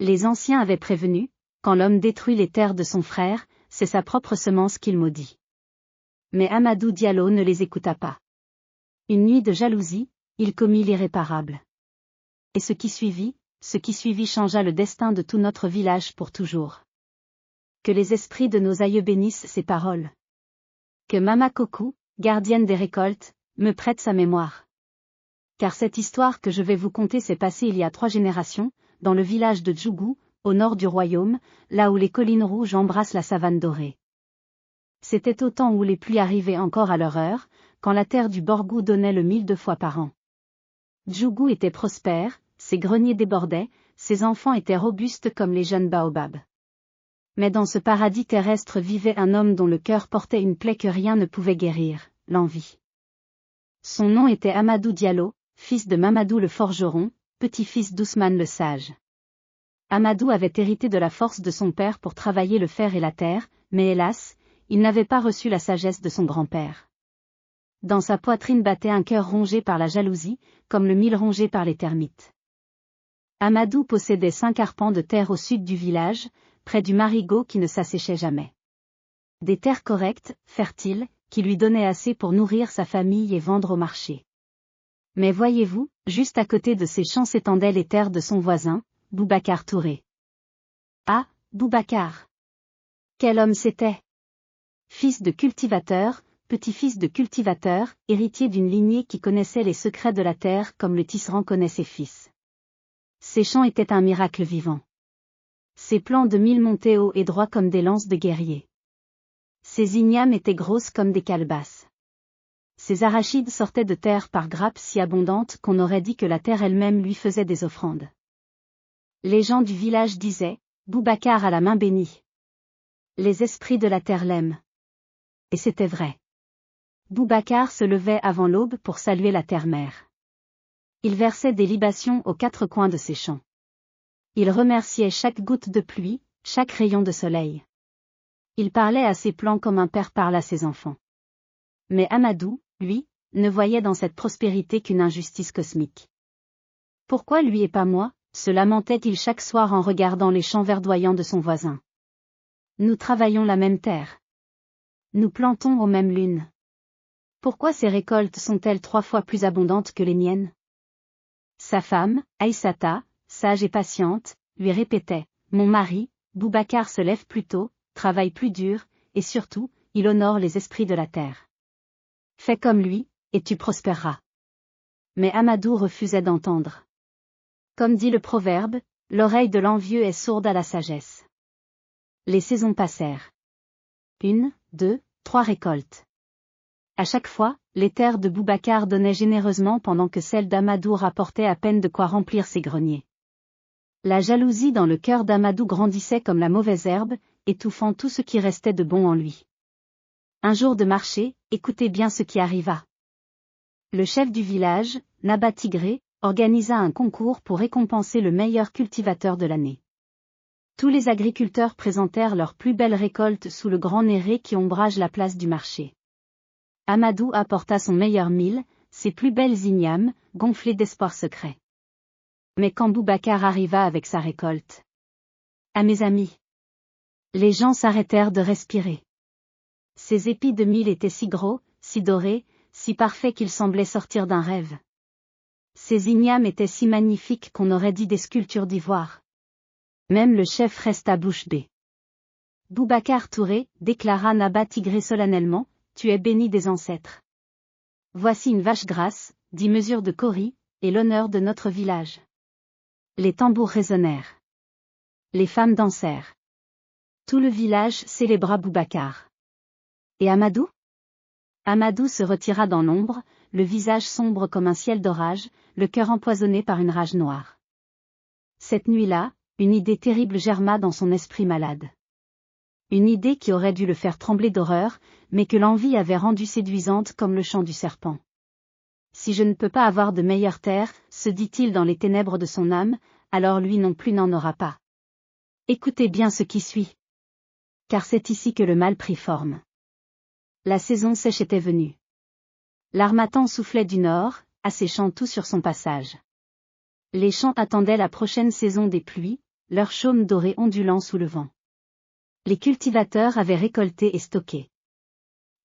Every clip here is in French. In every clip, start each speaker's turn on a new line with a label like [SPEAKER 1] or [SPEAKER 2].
[SPEAKER 1] Les anciens avaient prévenu, quand l'homme détruit les terres de son frère, c'est sa propre semence qu'il maudit. Mais Amadou Diallo ne les écouta pas. Une nuit de jalousie, il commit l'irréparable. Et ce qui suivit changea le destin de tout notre village pour toujours. Que les esprits de nos aïeux bénissent ces paroles. Que Mama Kokou, gardienne des récoltes, me prête sa mémoire. Car cette histoire que je vais vous conter s'est passée il y a 3 générations, dans le village de Djougou, au nord du royaume, là où les collines rouges embrassent la savane dorée. C'était au temps où les pluies arrivaient encore à leur heure, quand la terre du Borgou donnait le mil 2 fois par an. Djougou était prospère, ses greniers débordaient, ses enfants étaient robustes comme les jeunes baobabs. Mais dans ce paradis terrestre vivait un homme dont le cœur portait une plaie que rien ne pouvait guérir, l'envie. Son nom était Amadou Diallo, fils de Mamadou le forgeron, petit-fils d'Ousmane le sage. Amadou avait hérité de la force de son père pour travailler le fer et la terre, mais hélas, il n'avait pas reçu la sagesse de son grand-père. Dans sa poitrine battait un cœur rongé par la jalousie, comme le mil rongé par les termites. Amadou possédait 5 arpents de terre au sud du village, près du marigot qui ne s'asséchait jamais. Des terres correctes, fertiles, qui lui donnaient assez pour nourrir sa famille et vendre au marché. Mais voyez-vous, juste à côté de ces champs s'étendaient les terres de son voisin, Boubacar Touré. Ah, Boubacar! Quel homme c'était! Fils de cultivateur, petit-fils de cultivateur, héritier d'une lignée qui connaissait les secrets de la terre comme le tisserand connaît ses fils. Ses champs étaient un miracle vivant. Ses plants de mil montaient hauts et droits comme des lances de guerriers. Ses ignames étaient grosses comme des calebasses. Ses arachides sortaient de terre par grappes si abondantes qu'on aurait dit que la terre elle-même lui faisait des offrandes. Les gens du village disaient, Boubacar a la main bénie. Les esprits de la terre l'aiment. Et c'était vrai. Boubacar se levait avant l'aube pour saluer la terre-mère. Il versait des libations aux 4 coins de ses champs. Il remerciait chaque goutte de pluie, chaque rayon de soleil. Il parlait à ses plants comme un père parle à ses enfants. Mais Amadou, lui, ne voyait dans cette prospérité qu'une injustice cosmique. Pourquoi lui et pas moi, se lamentait-il chaque soir en regardant les champs verdoyants de son voisin. Nous travaillons la même terre. Nous plantons aux mêmes lunes. Pourquoi ces récoltes sont-elles 3 fois plus abondantes que les miennes? Sa femme, Aïssata, sage et patiente, lui répétait, mon mari, Boubacar se lève plus tôt, travaille plus dur, et surtout, il honore les esprits de la terre. Fais comme lui, et tu prospéreras. Mais Amadou refusait d'entendre. Comme dit le proverbe, l'oreille de l'envieux est sourde à la sagesse. Les saisons passèrent. 1, 2, 3 récoltes. À chaque fois, les terres de Boubacar donnaient généreusement pendant que celles d'Amadou rapportaient à peine de quoi remplir ses greniers. La jalousie dans le cœur d'Amadou grandissait comme la mauvaise herbe, étouffant tout ce qui restait de bon en lui. Un jour de marché, écoutez bien ce qui arriva. Le chef du village, Naba Tigré, organisa un concours pour récompenser le meilleur cultivateur de l'année. Tous les agriculteurs présentèrent leurs plus belles récoltes sous le grand néré qui ombrage la place du marché. Amadou apporta son meilleur mil, ses plus belles ignames, gonflées d'espoir secret. Mais quand Boubacar arriva avec sa récolte. À mes amis. Les gens s'arrêtèrent de respirer. Ses épis de mil étaient si gros, si dorés, si parfaits qu'ils semblaient sortir d'un rêve. Ses ignames étaient si magnifiques qu'on aurait dit des sculptures d'ivoire. Même le chef resta bouche bée. Boubacar Touré, déclara Naba Tigré solennellement, tu es béni des ancêtres. Voici une vache grasse, 10 mesures de cori, et l'honneur de notre village. Les tambours résonnèrent. Les femmes dansèrent. Tout le village célébra Boubacar. Et Amadou? Amadou se retira dans l'ombre, le visage sombre comme un ciel d'orage, le cœur empoisonné par une rage noire. Cette nuit-là, une idée terrible germa dans son esprit malade. Une idée qui aurait dû le faire trembler d'horreur, mais que l'envie avait rendue séduisante comme le chant du serpent. Si je ne peux pas avoir de meilleure terre, se dit-il dans les ténèbres de son âme, alors lui non plus n'en aura pas. Écoutez bien ce qui suit. Car c'est ici que le mal prit forme. La saison sèche était venue. L'harmattan soufflait du nord, asséchant tout sur son passage. Les champs attendaient la prochaine saison des pluies, leur chaume doré ondulant sous le vent. Les cultivateurs avaient récolté et stocké.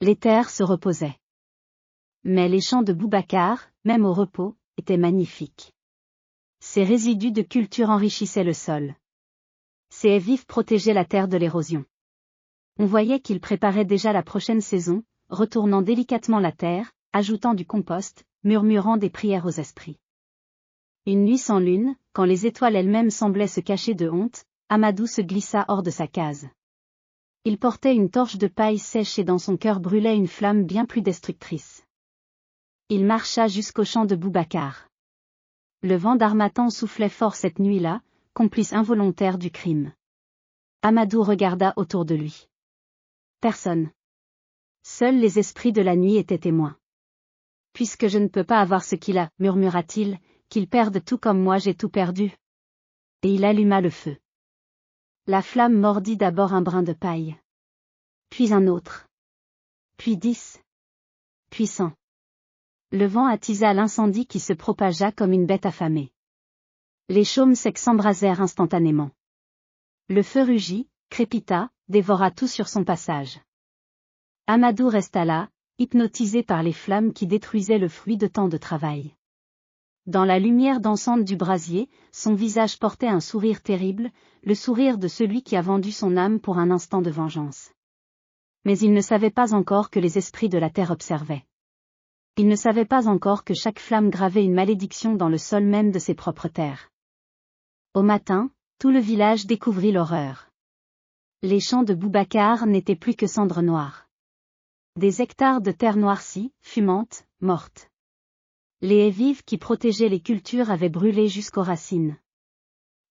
[SPEAKER 1] Les terres se reposaient. Mais les champs de Boubacar, même au repos, étaient magnifiques. Ces résidus de culture enrichissaient le sol. Ces haies vives protégeaient la terre de l'érosion. On voyait qu'il préparait déjà la prochaine saison, retournant délicatement la terre, ajoutant du compost, murmurant des prières aux esprits. Une nuit sans lune, quand les étoiles elles-mêmes semblaient se cacher de honte, Amadou se glissa hors de sa case. Il portait une torche de paille sèche et dans son cœur brûlait une flamme bien plus destructrice. Il marcha jusqu'au champ de Boubacar. Le vent d'harmattan soufflait fort cette nuit-là, complice involontaire du crime. Amadou regarda autour de lui. Personne. Seuls les esprits de la nuit étaient témoins. Puisque je ne peux pas avoir ce qu'il a, murmura-t-il, qu'il perde tout comme moi j'ai tout perdu. Et il alluma le feu. La flamme mordit d'abord un brin de paille. Puis un autre. Puis 10. Puis 100. Le vent attisa l'incendie qui se propagea comme une bête affamée. Les chaumes secs s'embrasèrent instantanément. Le feu rugit, crépita, dévora tout sur son passage. Amadou resta là, hypnotisé par les flammes qui détruisaient le fruit de tant de travail. Dans la lumière dansante du brasier, son visage portait un sourire terrible, le sourire de celui qui a vendu son âme pour un instant de vengeance. Mais il ne savait pas encore que les esprits de la terre observaient. Il ne savait pas encore que chaque flamme gravait une malédiction dans le sol même de ses propres terres. Au matin, tout le village découvrit l'horreur. Les champs de Boubacar n'étaient plus que cendres noires. Des hectares de terre noircie, fumante, morte. Les haies vives qui protégeaient les cultures avaient brûlé jusqu'aux racines.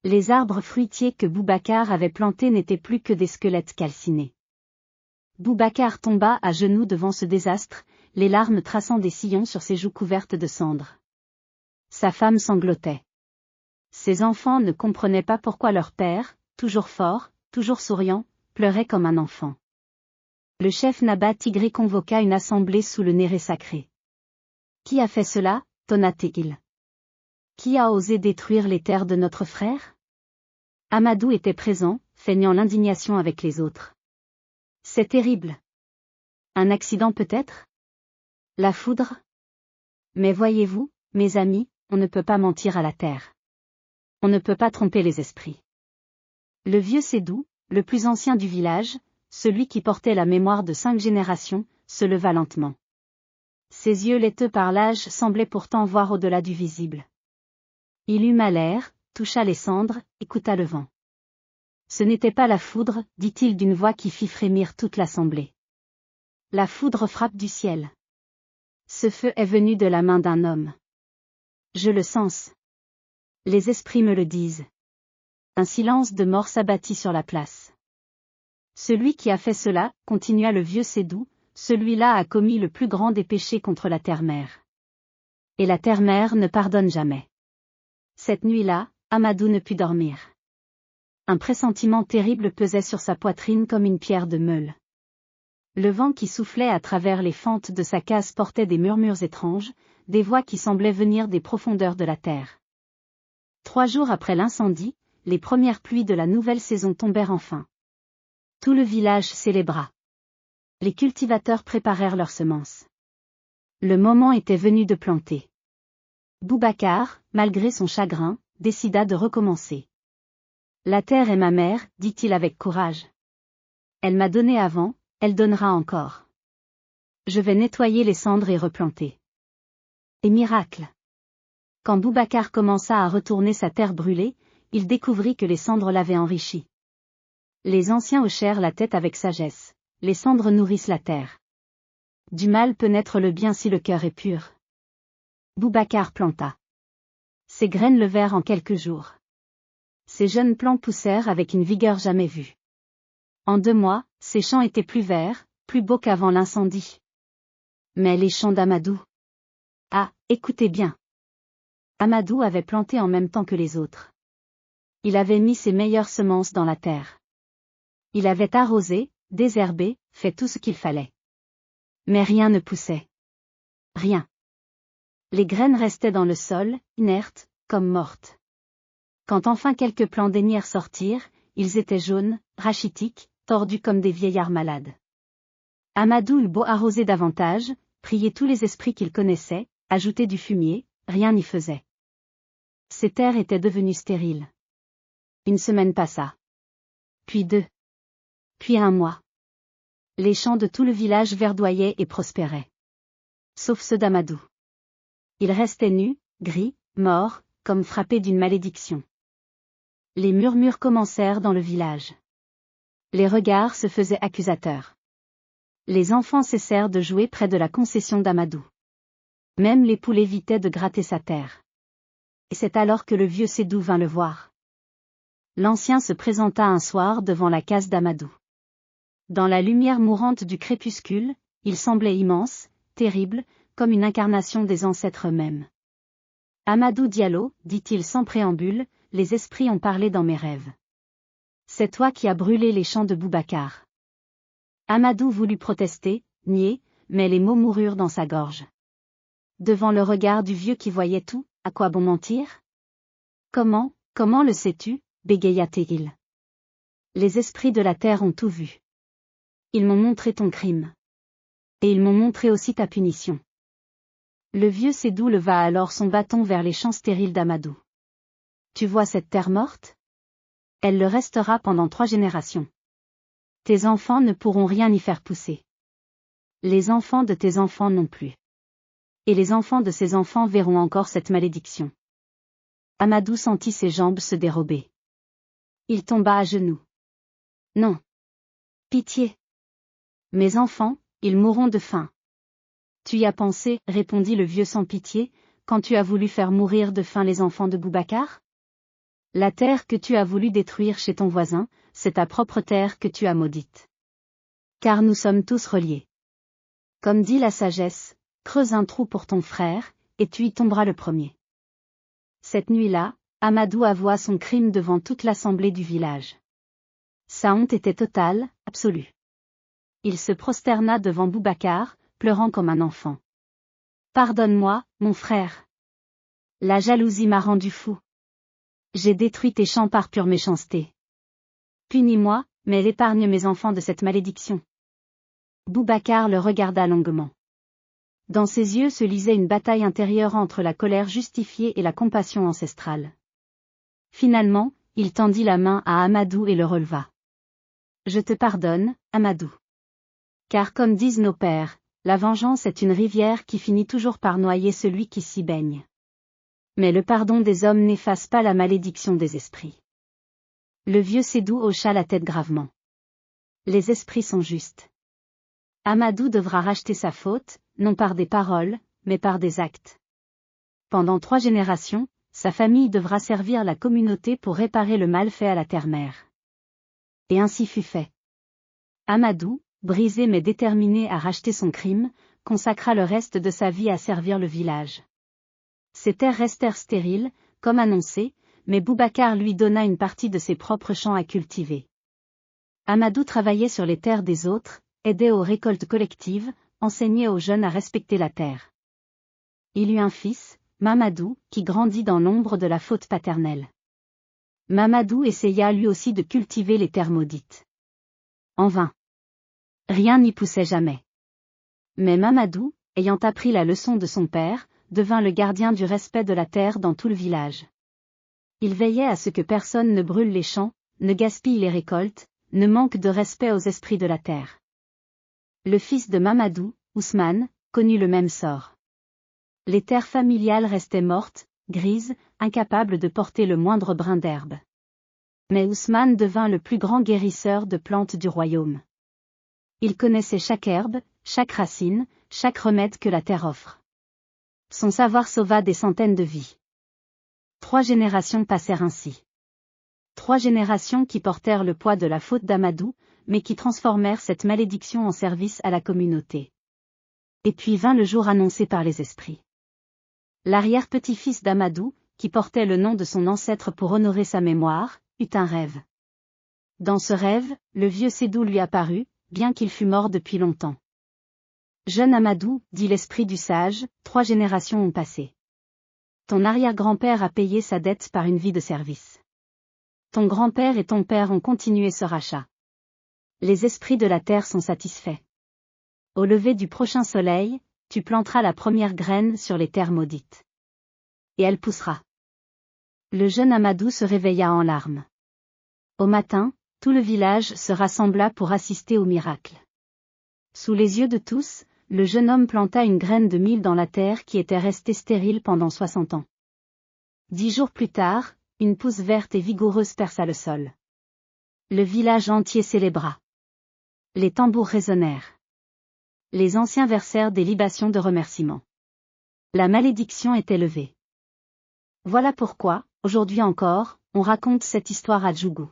[SPEAKER 1] Les arbres fruitiers que Boubacar avait plantés n'étaient plus que des squelettes calcinés. Boubacar tomba à genoux devant ce désastre, les larmes traçant des sillons sur ses joues couvertes de cendres. Sa femme sanglotait. Ses enfants ne comprenaient pas pourquoi leur père, toujours fort, toujours souriant, pleurait comme un enfant. Le chef Naba Tigré convoqua une assemblée sous le néré sacré. Qui a fait cela, tonna-t-il. Qui a osé détruire les terres de notre frère? Amadou était présent, feignant l'indignation avec les autres. C'est terrible. Un accident peut-être? La foudre? Mais voyez-vous, mes amis, on ne peut pas mentir à la terre. On ne peut pas tromper les esprits. Le vieux Sédou, le plus ancien du village, celui qui portait la mémoire de 5 générations, se leva lentement. Ses yeux laiteux par l'âge semblaient pourtant voir au-delà du visible. Il huma l'air, toucha les cendres, écouta le vent. Ce n'était pas la foudre, dit-il d'une voix qui fit frémir toute l'assemblée. La foudre frappe du ciel. Ce feu est venu de la main d'un homme. Je le sens. Les esprits me le disent. Un silence de mort s'abattit sur la place. Celui qui a fait cela, continua le vieux Sédou, celui-là a commis le plus grand des péchés contre la terre-mère. Et la terre-mère ne pardonne jamais. Cette nuit-là, Amadou ne put dormir. Un pressentiment terrible pesait sur sa poitrine comme une pierre de meule. Le vent qui soufflait à travers les fentes de sa case portait des murmures étranges, des voix qui semblaient venir des profondeurs de la terre. 3 jours après l'incendie, les premières pluies de la nouvelle saison tombèrent enfin. Tout le village célébra. Les cultivateurs préparèrent leurs semences. Le moment était venu de planter. Boubacar, malgré son chagrin, décida de recommencer. La terre est ma mère, dit-il avec courage. Elle m'a donné avant, elle donnera encore. Je vais nettoyer les cendres et replanter. Et miracle! Quand Boubacar commença à retourner sa terre brûlée, il découvrit que les cendres l'avaient enrichi. Les anciens hochèrent la tête avec sagesse. Les cendres nourrissent la terre. Du mal peut naître le bien si le cœur est pur. Boubacar planta. Ses graines levèrent en quelques jours. Ses jeunes plants poussèrent avec une vigueur jamais vue. En 2 mois, ses champs étaient plus verts, plus beaux qu'avant l'incendie. Mais les champs d'Amadou? Ah, écoutez bien. Amadou avait planté en même temps que les autres. Il avait mis ses meilleures semences dans la terre. Il avait arrosé, désherbé, fait tout ce qu'il fallait. Mais rien ne poussait. Rien. Les graines restaient dans le sol, inertes, comme mortes. Quand enfin quelques plants daignèrent sortir, ils étaient jaunes, rachitiques, tordus comme des vieillards malades. Amadou eut beau arroser davantage, prier tous les esprits qu'il connaissait, ajouter du fumier, rien n'y faisait. Ces terres étaient devenues stériles. Une semaine passa. Puis 2. Puis 1 mois. Les champs de tout le village verdoyaient et prospéraient. Sauf ceux d'Amadou. Ils restaient nus, gris, morts, comme frappés d'une malédiction. Les murmures commencèrent dans le village. Les regards se faisaient accusateurs. Les enfants cessèrent de jouer près de la concession d'Amadou. Même les poules évitaient de gratter sa terre. Et c'est alors que le vieux Sédou vint le voir. L'ancien se présenta un soir devant la case d'Amadou. Dans la lumière mourante du crépuscule, il semblait immense, terrible, comme une incarnation des ancêtres eux-mêmes. Amadou Diallo, dit-il sans préambule, les esprits ont parlé dans mes rêves. C'est toi qui as brûlé les champs de Boubacar. Amadou voulut protester, nier, mais les mots moururent dans sa gorge. Devant le regard du vieux qui voyait tout, à quoi bon mentir? Comment le sais-tu, bégaya-t-il. Les esprits de la terre ont tout vu. Ils m'ont montré ton crime. Et ils m'ont montré aussi ta punition. Le vieux Sédou leva alors son bâton vers les champs stériles d'Amadou. Tu vois cette terre morte? Elle le restera pendant 3 générations. Tes enfants ne pourront rien y faire pousser. Les enfants de tes enfants non plus. Et les enfants de ses enfants verront encore cette malédiction. Amadou sentit ses jambes se dérober. Il tomba à genoux. Non. Pitié. Mes enfants, ils mourront de faim. Tu y as pensé, répondit le vieux sans pitié, quand tu as voulu faire mourir de faim les enfants de Boubacar? La terre que tu as voulu détruire chez ton voisin, c'est ta propre terre que tu as maudite. Car nous sommes tous reliés. Comme dit la sagesse, creuse un trou pour ton frère, et tu y tomberas le premier. Cette nuit-là, Amadou avoua son crime devant toute l'assemblée du village. Sa honte était totale, absolue. Il se prosterna devant Boubacar, pleurant comme un enfant. Pardonne-moi, mon frère. La jalousie m'a rendu fou. J'ai détruit tes champs par pure méchanceté. Punis-moi, mais épargne mes enfants de cette malédiction. Boubacar le regarda longuement. Dans ses yeux se lisait une bataille intérieure entre la colère justifiée et la compassion ancestrale. Finalement, il tendit la main à Amadou et le releva. Je te pardonne, Amadou. Car comme disent nos pères, la vengeance est une rivière qui finit toujours par noyer celui qui s'y baigne. Mais le pardon des hommes n'efface pas la malédiction des esprits. Le vieux Sédou hocha la tête gravement. Les esprits sont justes. Amadou devra racheter sa faute, non par des paroles, mais par des actes. Pendant 3 générations, sa famille devra servir la communauté pour réparer le mal fait à la terre-mère. Et ainsi fut fait. Amadou, brisé mais déterminé à racheter son crime, consacra le reste de sa vie à servir le village. Ses terres restèrent stériles, comme annoncé, mais Boubacar lui donna une partie de ses propres champs à cultiver. Amadou travaillait sur les terres des autres, aidait aux récoltes collectives, enseignait aux jeunes à respecter la terre. Il eut un fils, Mamadou, qui grandit dans l'ombre de la faute paternelle. Mamadou essaya lui aussi de cultiver les terres maudites. En vain. Rien n'y poussait jamais. Mais Mamadou, ayant appris la leçon de son père, devint le gardien du respect de la terre dans tout le village. Il veillait à ce que personne ne brûle les champs, ne gaspille les récoltes, ne manque de respect aux esprits de la terre. Le fils de Mamadou, Ousmane, connut le même sort. Les terres familiales restaient mortes, grises, incapables de porter le moindre brin d'herbe. Mais Ousmane devint le plus grand guérisseur de plantes du royaume. Il connaissait chaque herbe, chaque racine, chaque remède que la terre offre. Son savoir sauva des centaines de vies. 3 générations passèrent ainsi. 3 générations qui portèrent le poids de la faute d'Amadou, mais qui transformèrent cette malédiction en service à la communauté. Et puis vint le jour annoncé par les esprits. L'arrière-petit-fils d'Amadou, qui portait le nom de son ancêtre pour honorer sa mémoire, eut un rêve. Dans ce rêve, le vieux Sédou lui apparut, bien qu'il fût mort depuis longtemps. Jeune Amadou, dit l'esprit du sage, 3 générations ont passé. Ton arrière-grand-père a payé sa dette par une vie de service. Ton grand-père et ton père ont continué ce rachat. Les esprits de la terre sont satisfaits. Au lever du prochain soleil, tu planteras la première graine sur les terres maudites. Et elle poussera. Le jeune Amadou se réveilla en larmes. Au matin, tout le village se rassembla pour assister au miracle. Sous les yeux de tous, le jeune homme planta une graine de mil dans la terre qui était restée stérile pendant 60 ans. 10 jours plus tard, une pousse verte et vigoureuse perça le sol. Le village entier célébra. Les tambours résonnèrent. Les anciens versèrent des libations de remerciement. La malédiction était levée. Voilà pourquoi, aujourd'hui encore, on raconte cette histoire à Djougou.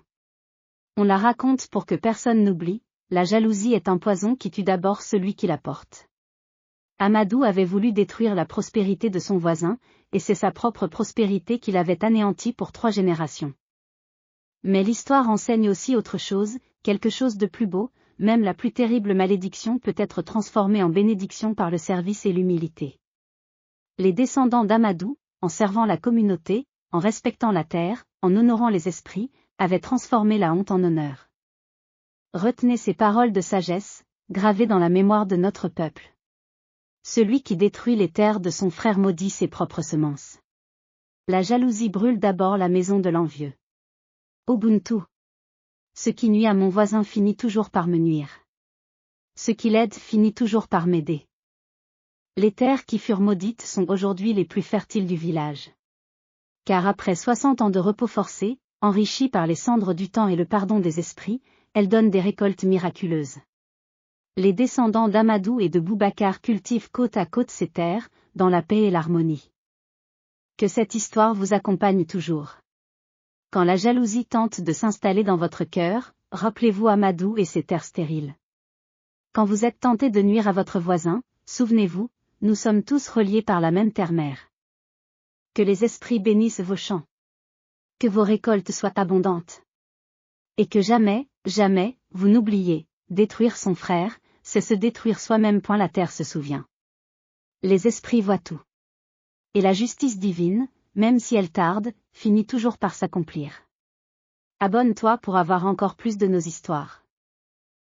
[SPEAKER 1] On la raconte pour que personne n'oublie, la jalousie est un poison qui tue d'abord celui qui la porte. Amadou avait voulu détruire la prospérité de son voisin, et c'est sa propre prospérité qu'il avait anéantie pour 3 générations. Mais l'histoire enseigne aussi autre chose, quelque chose de plus beau, même la plus terrible malédiction peut être transformée en bénédiction par le service et l'humilité. Les descendants d'Amadou, en servant la communauté, en respectant la terre, en honorant les esprits, avaient transformé la honte en honneur. Retenez ces paroles de sagesse, gravées dans la mémoire de notre peuple. Celui qui détruit les terres de son frère maudit ses propres semences. La jalousie brûle d'abord la maison de l'envieux. Ubuntu. Ce qui nuit à mon voisin finit toujours par me nuire. Ce qui l'aide finit toujours par m'aider. Les terres qui furent maudites sont aujourd'hui les plus fertiles du village. Car après 60 ans de repos forcé, enrichies par les cendres du temps et le pardon des esprits, elles donnent des récoltes miraculeuses. Les descendants d'Amadou et de Boubacar cultivent côte à côte ces terres, dans la paix et l'harmonie. Que cette histoire vous accompagne toujours. Quand la jalousie tente de s'installer dans votre cœur, rappelez-vous Amadou et ses terres stériles. Quand vous êtes tenté de nuire à votre voisin, souvenez-vous, nous sommes tous reliés par la même terre-mère. Que les esprits bénissent vos champs. Que vos récoltes soient abondantes. Et que jamais, jamais, vous n'oubliez, détruire son frère, c'est se détruire soi-même. La terre se souvient. Les esprits voient tout. Et la justice divine, même si elle tarde, finit toujours par s'accomplir. Abonne-toi pour avoir encore plus de nos histoires.